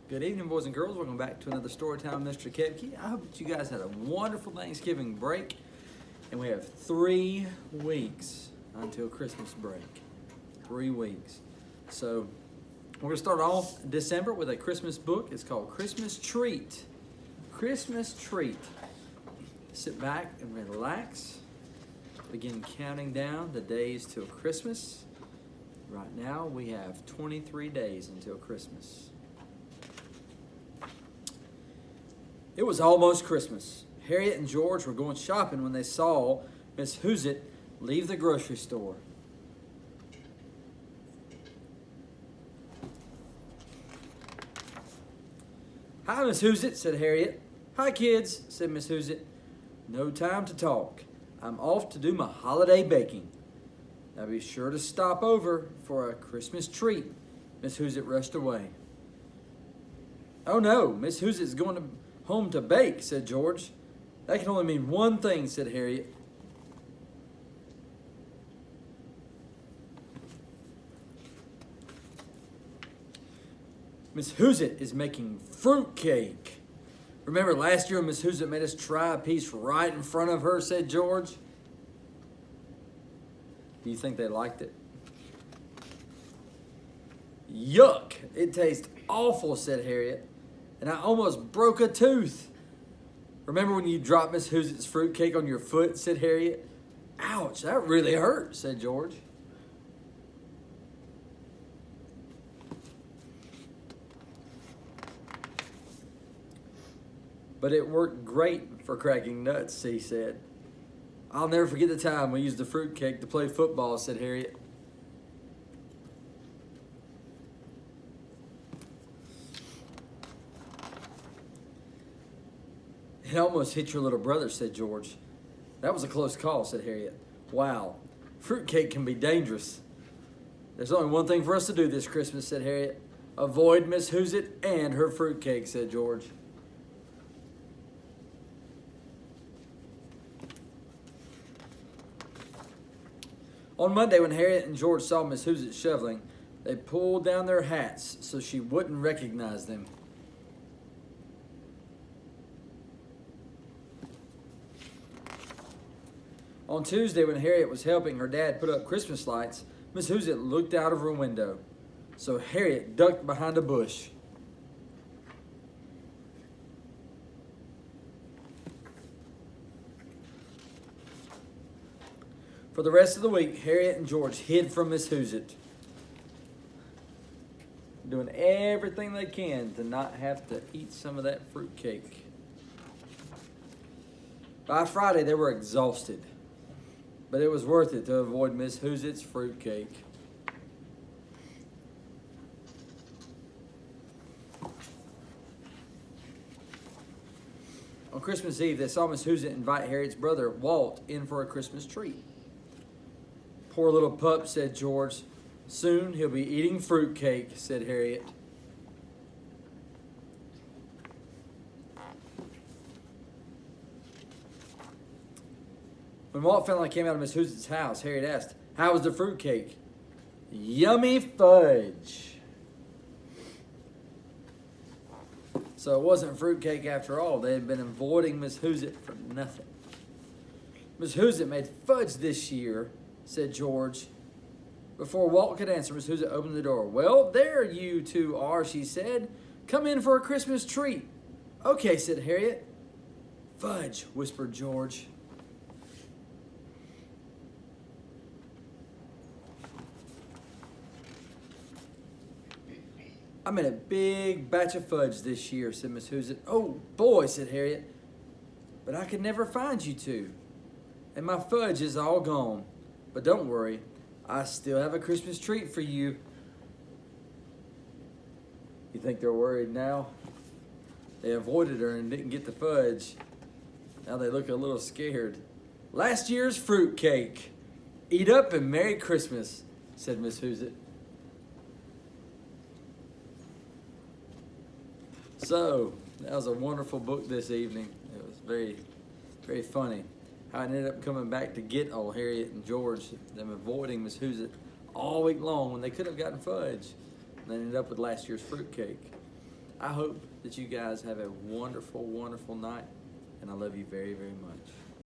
Good evening, boys and girls. Welcome back to another Storytime with Mr. Kepke. I hope that you guys had a wonderful Thanksgiving break, and we have 3 weeks until Christmas break. 3 weeks. So we're going to start off December with a Christmas book. It's called Christmas Treat. Christmas Treat. Sit back and relax. Begin counting down the days till Christmas. Right now we have 23 days until Christmas. It was almost Christmas. Harriet and George were going shopping when they saw Miss Hoositt leave the grocery store. "Hi, Miss Hoositt," said Harriet. "Hi, kids," said Miss Hoositt. "No time to talk. I'm off to do my holiday baking. Now be sure to stop over for a Christmas treat." Miss Hoositt rushed away. "Oh no, Miss Hoositt's going home to bake," said George. "That can only mean one thing," said Harriet. "Miss Hoositt is making fruit cake. Remember last year Miss Hoositt made us try a piece right in front of her," said George. "Do you think they liked it?" "Yuck, it tastes awful," said Harriet. "And I almost broke a tooth." "Remember when you dropped Miss Hoositt's fruitcake on your foot?" said Harriet. "Ouch, that really hurt," said George. "But it worked great for cracking nuts," he said. "I'll never forget the time we used the fruitcake to play football," said Harriet. "It almost hit your little brother," said George. "That was a close call," said Harriet. "Wow, fruitcake can be dangerous." "There's only one thing for us to do this Christmas," said Harriet. "Avoid Miss Hoositt and her fruitcake," said George. On Monday, when Harriet and George saw Miss Hoositt shoveling, they pulled down their hats so she wouldn't recognize them. On Tuesday, when Harriet was helping her dad put up Christmas lights, Miss Hoositt looked out of her window. So Harriet ducked behind a bush. For the rest of the week, Harriet and George hid from Miss Hoositt, doing everything they can to not have to eat some of that fruitcake. By Friday, they were exhausted, but it was worth it to avoid Miss Hoositt's fruitcake. On Christmas Eve, they saw Miss Hoositt invite Harriet's brother, Walt, in for a Christmas treat. "Poor little pup," said George. "Soon he'll be eating fruitcake," said Harriet. When Walt finally came out of Miss Hoositt's house, Harriet asked, "How was the fruitcake?" "Yummy fudge." So it wasn't fruitcake after all. They had been avoiding Miss Hoositt for nothing. "Miss Hoositt made fudge this year," said George. Before Walt could answer, Miss Hoositt opened the door. "Well, there you two are," she said. "Come in for a Christmas treat." "Okay," said Harriet. "Fudge," whispered George. "I made a big batch of fudge this year," said Miss Hoositt. "Oh, boy," said Harriet. "But I could never find you two. And my fudge is all gone. But don't worry, I still have a Christmas treat for you." You think they're worried now? They avoided her and didn't get the fudge. Now they look a little scared. "Last year's fruitcake. Eat up and Merry Christmas," said Miss Hoositt. So, that was a wonderful book this evening. It was very, very funny. How I ended up coming back to get old Harriet and George, them avoiding Miss Hoositt all week long when they could have gotten fudge. And they ended up with last year's fruitcake. I hope that you guys have a wonderful, wonderful night, and I love you very, very much.